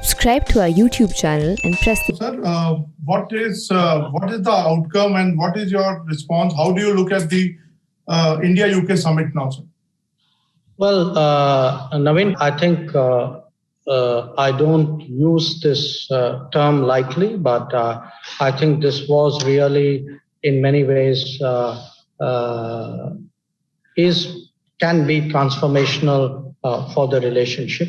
subscribe to our YouTube channel and press the. Sir, what is the outcome and what is your response? How do you look at the India-UK summit now, sir? Well, Naveen, I think I don't use this term lightly, but I think this was really, in many ways, can be transformational for the relationship.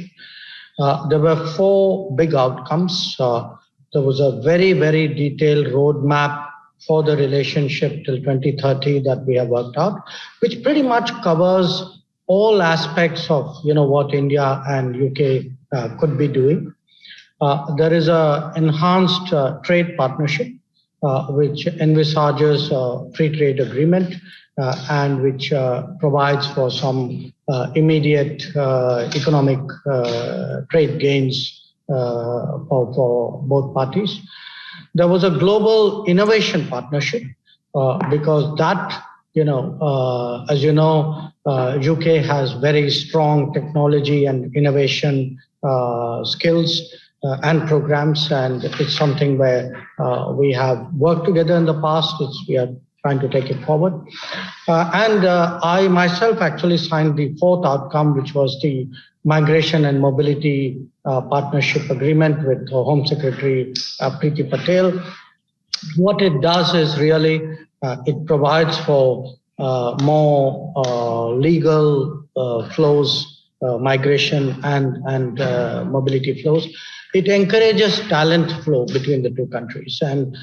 There were four big outcomes. There was a very, very detailed roadmap for the relationship till 2030 that we have worked out, which pretty much covers all aspects of what India and UK could be doing. There is an enhanced trade partnership, which envisages a free trade agreement and which provides for some immediate economic trade gains for both parties. There was a global innovation partnership because that, as you know, UK has very strong technology and innovation skills and programs, and it's something where we have worked together in the past. We are trying to take it forward. And I myself actually signed the fourth outcome, which was the migration and mobility partnership agreement with Home Secretary Priti Patel. What it does is really it provides for more legal flows, migration and mobility flows. It encourages talent flow between the two countries, and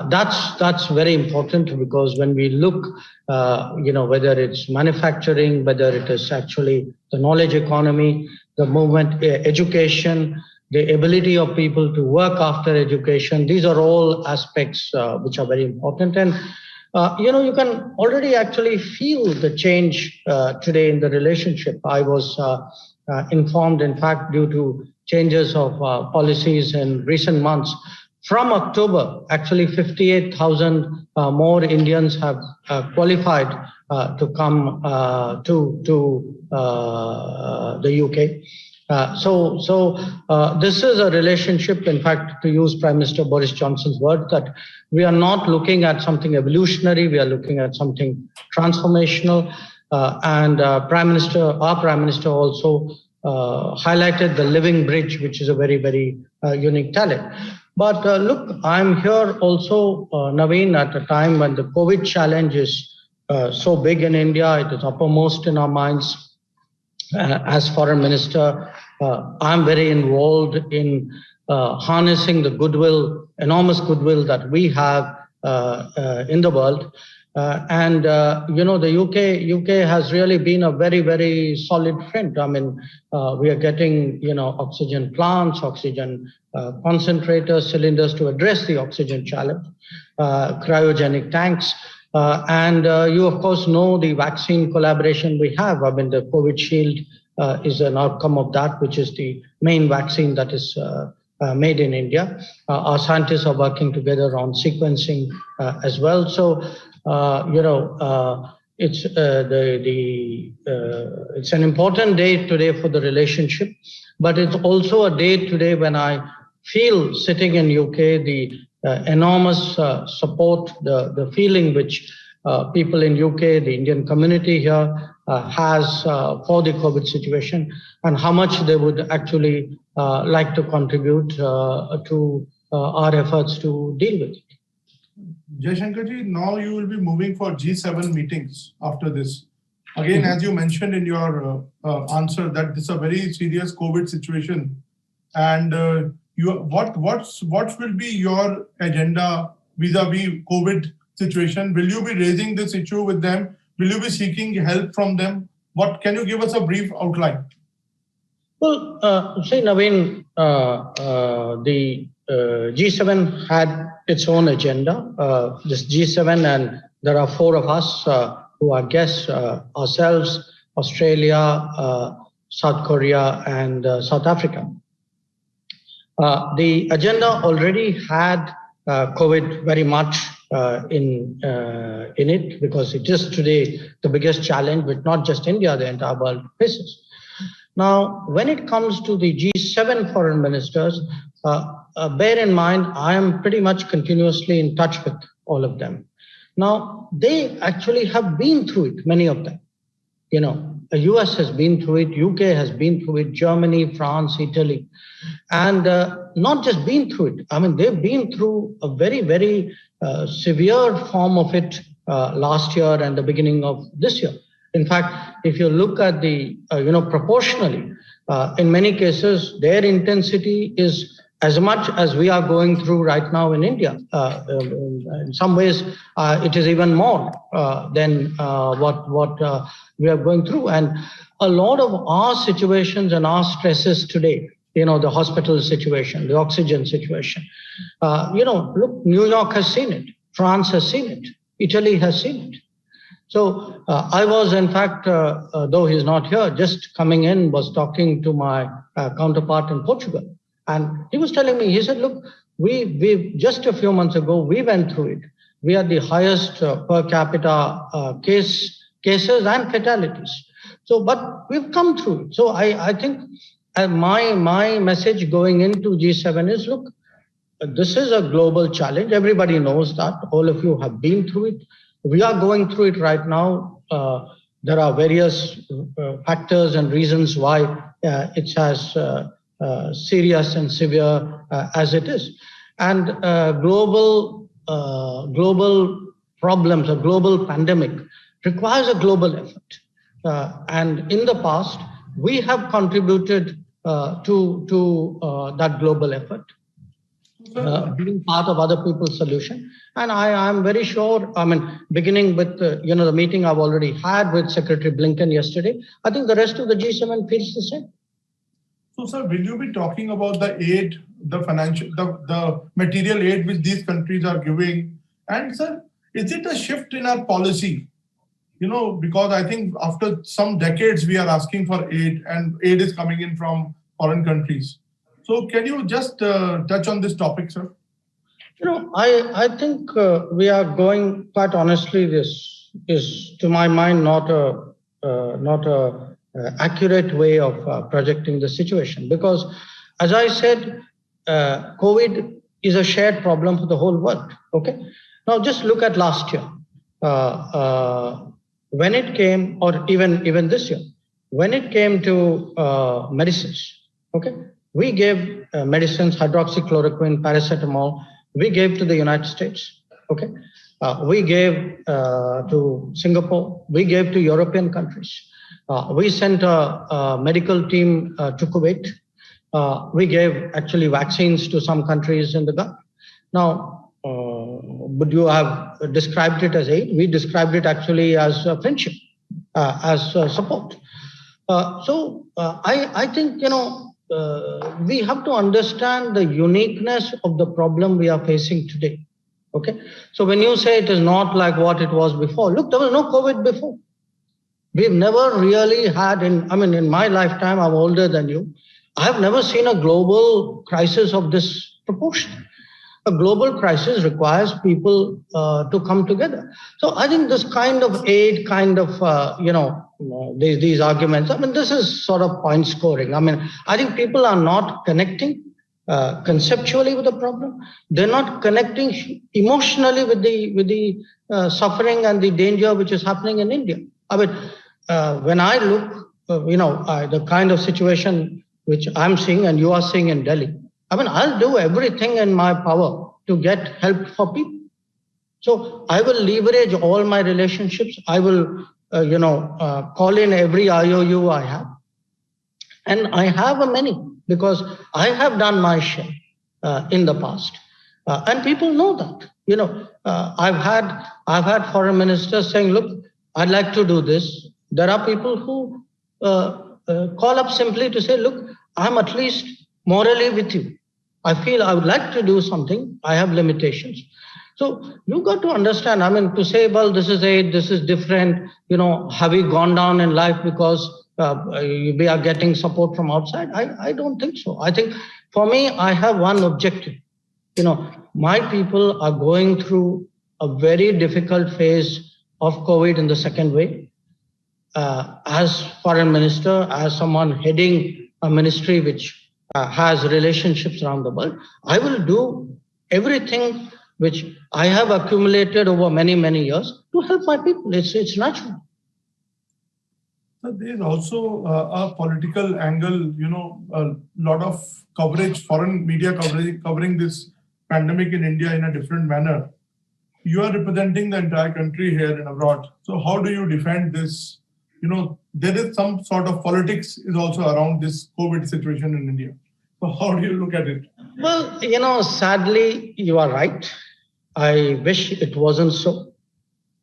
that's very important because when we look, whether it's manufacturing, whether it is actually the knowledge economy, the movement, education, the ability of people to work after education, these are all aspects which are very important. And you can already actually feel the change today in the relationship. I was informed, in fact, due to changes of policies in recent months. From October, actually 58,000 more Indians have qualified to come to the UK. So this is a relationship, in fact, to use Prime Minister Boris Johnson's word, that we are not looking at something evolutionary, we are looking at something transformational. And our Prime Minister also highlighted the Living Bridge, which is a very, very unique talent. But look, I'm here also, Naveen, at a time when the COVID challenge is so big in India. It is uppermost in our minds. As Foreign Minister, I'm very involved in harnessing the goodwill, enormous goodwill that we have in the world. The UK has really been a very, very solid friend. I mean, we are getting, oxygen plants, oxygen concentrators, cylinders to address the oxygen challenge, cryogenic tanks. And you, of course, know the vaccine collaboration we have. I mean, the COVID Shield is an outcome of that, which is the main vaccine that is made in India. Our scientists are working together on sequencing as well. So, it's it's an important day today for the relationship, but it's also a day today when I feel, sitting in UK, the enormous support, the feeling which people in UK, the Indian community here has for the COVID situation, and how much they would actually like to contribute to our efforts to deal with it. Jaishankarji, now you will be moving for G7 meetings after this. Again, as you mentioned in your answer, that this is a very serious COVID situation, and what will be your agenda vis-a-vis COVID situation? Will you be raising this issue with them? Will you be seeking help from them? What can you give us a brief outline? Well, Naveen, the G7 had its own agenda. This G7, and there are four of us who are guests: ourselves, Australia, South Korea, and South Africa. The agenda already had COVID very much in it, because it is today the biggest challenge, which not just India, the entire world faces. Now, when it comes to the G7 foreign ministers, bear in mind, I am pretty much continuously in touch with all of them. Now, they actually have been through it, many of them. You know, the US has been through it, UK has been through it, Germany, France, Italy, and not just been through it. I mean, they've been through a very, very severe form of it last year and the beginning of this year. In fact, if you look at the, proportionally, in many cases, their intensity is as much as we are going through right now in India. In some ways, it is even more than what we are going through. And a lot of our situations and our stresses today, the hospital situation, the oxygen situation, look, New York has seen it, France has seen it, Italy has seen it. So I was, in fact, though he's not here, just coming in, was talking to my counterpart in Portugal. And he was telling me, he said, look, we just a few months ago, we went through it. We had the highest per capita cases and fatalities. So, but we've come through it. So I think my message going into G7 is, look, this is a global challenge. Everybody knows that. All of you have been through it. We are going through it right now. There are various factors and reasons why it's as serious and severe as it is. And global problems, a global pandemic requires a global effort. And in the past, we have contributed to that global effort. Being part of other people's solution. And I am very sure, beginning with, the meeting I've already had with Secretary Blinken yesterday, I think the rest of the G7 feels the same. So, sir, will you be talking about the aid, the financial, the material aid which these countries are giving? And, sir, is it a shift in our policy? Because I think after some decades, we are asking for aid and aid is coming in from foreign countries. So can you just touch on this topic, sir? I think we are going, quite honestly, this is, to my mind, not a accurate way of projecting the situation. Because, as I said, COVID is a shared problem for the whole world. Okay. Now, just look at last year. When it came, or even this year, when it came to medicines, okay, we gave medicines, hydroxychloroquine, paracetamol, we gave to the United States, okay? We gave to Singapore, we gave to European countries. We sent a medical team to Kuwait. We gave actually vaccines to some countries in the Gulf. Now, would you have described it as aid? We described it actually as friendship, as support. So I think, we have to understand the uniqueness of the problem we are facing today. Okay. So when you say it is not like what it was before, look, there was no COVID before. We've never really had, in my lifetime, I'm older than you, I have never seen a global crisis of this proportion. A global crisis requires people to come together. So I think this kind of aid, these arguments, this is sort of point scoring. I think people are not connecting conceptually with the problem. They're not connecting emotionally with the suffering and the danger which is happening in India. When I look, the kind of situation which I'm seeing and you are seeing in Delhi, I'll do everything in my power to get help for people. So I will leverage all my relationships. I will, call in every IOU I have. And I have many because I have done my share in the past. And people know that. I've had foreign ministers saying, look, I'd like to do this. There are people who call up simply to say, look, I'm at least morally with you. I feel I would like to do something. I have limitations. So you've got to understand, to say, well, this is aid, this is different. Have we gone down in life because we are getting support from outside? I don't think so. I think for me, I have one objective. My people are going through a very difficult phase of COVID in the second wave. as foreign minister, as someone heading a ministry which has relationships around the world, I will do everything which I have accumulated over many, many years to help my people. It's natural. So there is also a political angle, a lot of coverage, foreign media coverage, covering this pandemic in India in a different manner. You are representing the entire country here and abroad. So how do you defend this? There is some sort of politics is also around this COVID situation in India. So how do you look at it? Well, sadly, you are right. I wish it wasn't so.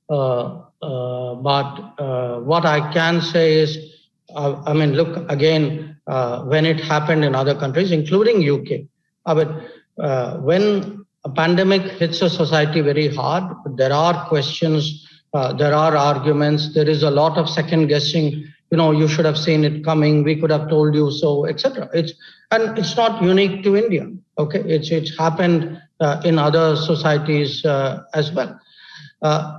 But what I can say is, look, again, when it happened in other countries, including UK, when a pandemic hits a society very hard, there are questions, there are arguments, there is a lot of second guessing. You should have seen it coming, we could have told you so, etc. It's not unique to India. Okay, it's happened in other societies as well.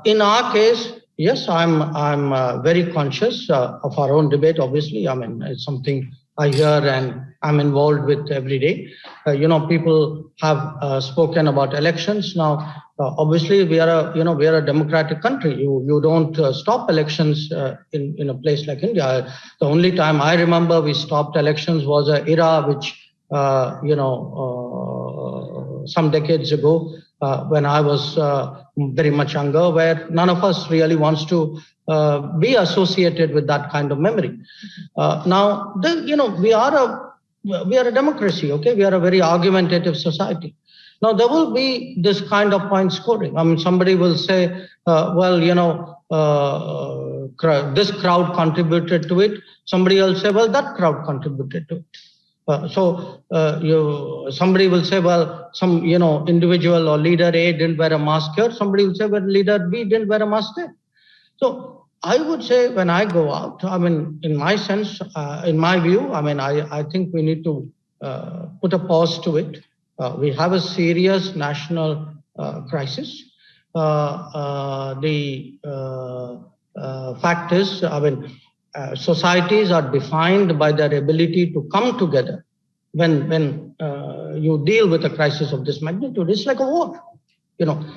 In our case, yes, I'm very conscious of our own debate. Obviously, it's something I hear and I'm involved with every day. People have spoken about elections. Now, obviously, we are a democratic country. You don't stop elections in a place like India. The only time I remember we stopped elections was an era which some decades ago, when I was very much younger, where none of us really wants to be associated with that kind of memory. Now, we are a democracy, okay? We are a very argumentative society. Now, there will be this kind of point scoring. Somebody will say, this crowd contributed to it. Somebody else say, well, that crowd contributed to it. Somebody will say, well, some individual or leader A didn't wear a mask here. Somebody will say, well, leader B didn't wear a mask there. So I would say when I go out, in my sense, in my view, I think we need to put a pause to it. We have a serious national crisis. The fact is, societies are defined by their ability to come together when you deal with a crisis of this magnitude. It's like a war.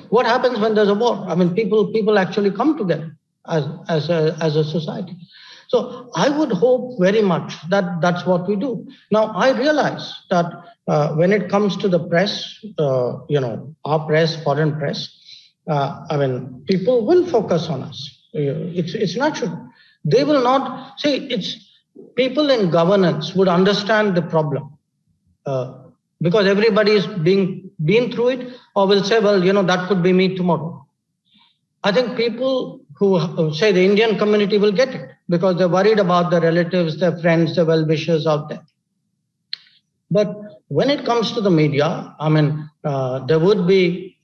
What happens when there's a war? People actually come together as a society. So I would hope very much that that's what we do. Now, I realize that when it comes to the press, our press, foreign press, people will focus on us. It's natural. They will not see. It's people in governance would understand the problem because everybody is been through it, or will say, well, that could be me tomorrow. I think people who say the Indian community will get it because they're worried about their relatives, their friends, their well-wishers out there. But when it comes to the media, there would be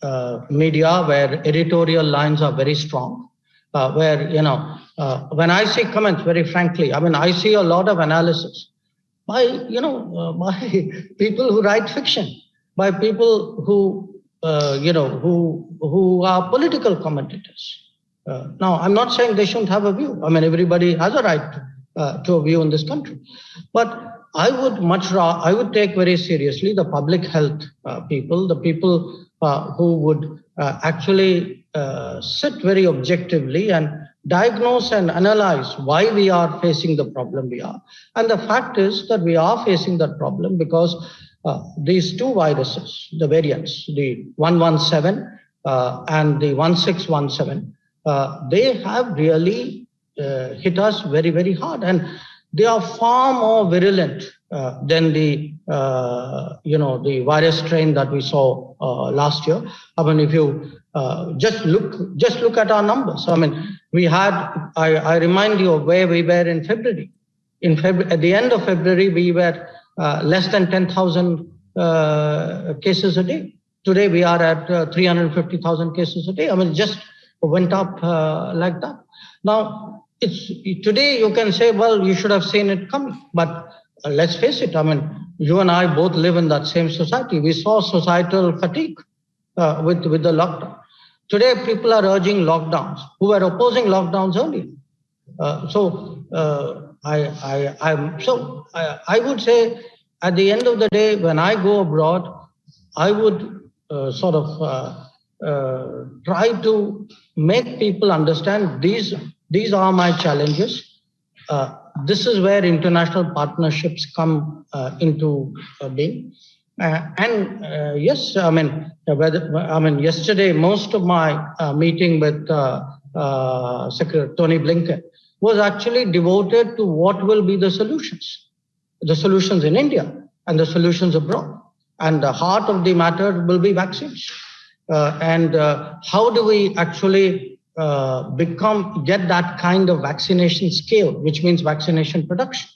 media where editorial lines are very strong, where when I see comments, very frankly, I see a lot of analysis by by people who write fiction, by people who who are political commentators. Now, I'm not saying they shouldn't have a view. Everybody has a right to a view in this country, but I would take very seriously the public health people, the people who would actually sit very objectively and diagnose and analyze why we are facing the problem we are. And the fact is that we are facing that problem because these two viruses, the variants, the 117 and the 1617, they have really hit us very, very hard. And they are far more virulent than the virus strain that we saw last year. If you just look at our numbers. We had. I remind you of where we were in February. At the end of February, we were less than 10,000 cases a day. Today, we are at 350,000 cases a day. Just went up like that. Now, today you can say, well, you should have seen it coming. But let's face it, you and I both live in that same society. We saw societal fatigue with the lockdown. Today, people are urging lockdowns who were opposing lockdowns earlier. I would say at the end of the day, when I go abroad, I would try to make people understand these are my challenges. This is where international partnerships come into being. Yes, yesterday, most of my meeting with Secretary Tony Blinken was actually devoted to what will be the solutions in India and the solutions abroad. And the heart of the matter will be vaccines. How do we actually get that kind of vaccination scale, which means vaccination production?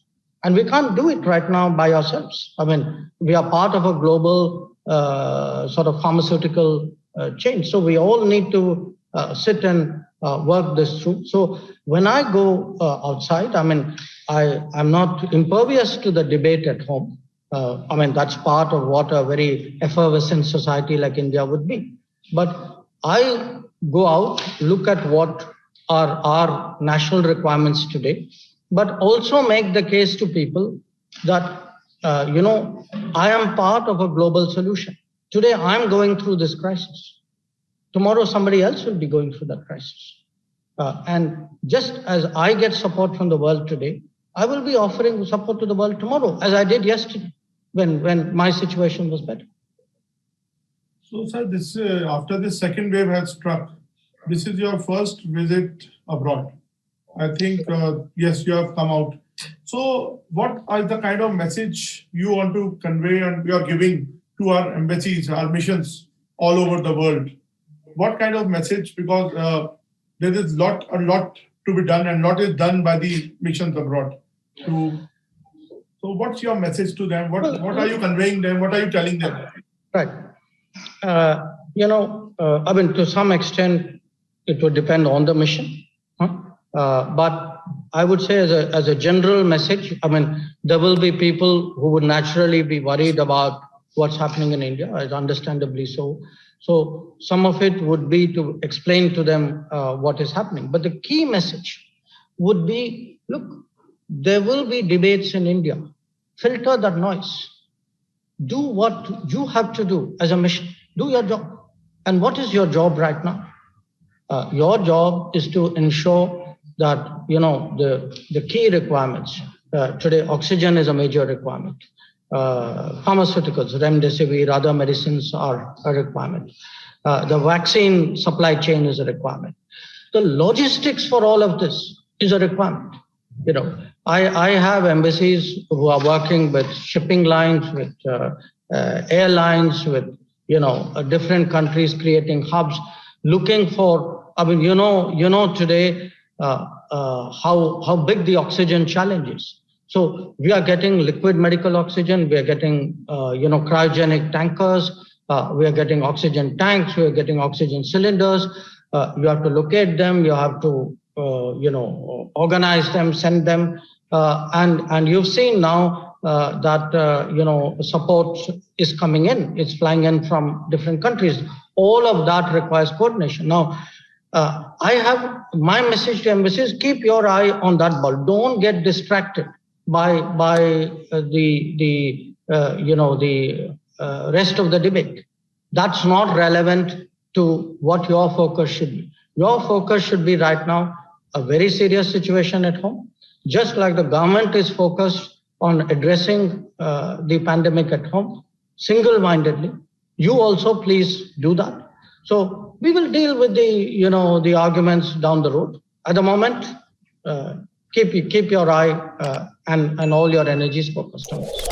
And we can't do it right now by ourselves. I mean, we are part of a global pharmaceutical chain. So we all need to sit and work this through. So when I go outside, I'm not impervious to the debate at home. That's part of what a very effervescent society like India would be. But I go out, look at what are our national requirements today, but also make the case to people that, I am part of a global solution. Today, I'm going through this crisis. Tomorrow, somebody else will be going through that crisis. And just as I get support from the world today, I will be offering support to the world tomorrow, as I did yesterday when my situation was better. So, sir, this after this second wave has struck, this is your first visit abroad. I think, yes, you have come out. So what are the kind of message you want to convey and you are giving to our embassies, our missions all over the world? What kind of message? Because there is a lot to be done and lot is done by the missions abroad. So what's your message to them? What are you conveying them? What are you telling them? Right. To some extent, it would depend on the mission. But I would say as a general message, there will be people who would naturally be worried about what's happening in India, understandably so. So some of it would be to explain to them what is happening. But the key message would be, look, there will be debates in India. Filter that noise. Do what you have to do as a mission. Do your job. And what is your job right now? Your job is to ensure that, the key requirements. Today, oxygen is a major requirement. Pharmaceuticals, remdesivir, other medicines are a requirement. The vaccine supply chain is a requirement. The logistics for all of this is a requirement. I have embassies who are working with shipping lines, with airlines, with different countries creating hubs, looking for. Today how big the oxygen challenge is. So we are getting liquid medical oxygen. We are getting cryogenic tankers. We are getting oxygen tanks. We are getting oxygen cylinders. You have to locate them. You have to organize them, send them. And you've seen now that support is coming in. It's flying in from different countries. All of that requires coordination. Now, I have my message to embassies: keep your eye on that ball. Don't get distracted by the rest of the debate. That's not relevant to what your focus should be. Your focus should be right now a very serious situation at home. Just like the government is focused on addressing the pandemic at home, single-mindedly, you also please do that. So we will deal with the arguments down the road. At the moment, keep your eye and all your energies focused on this.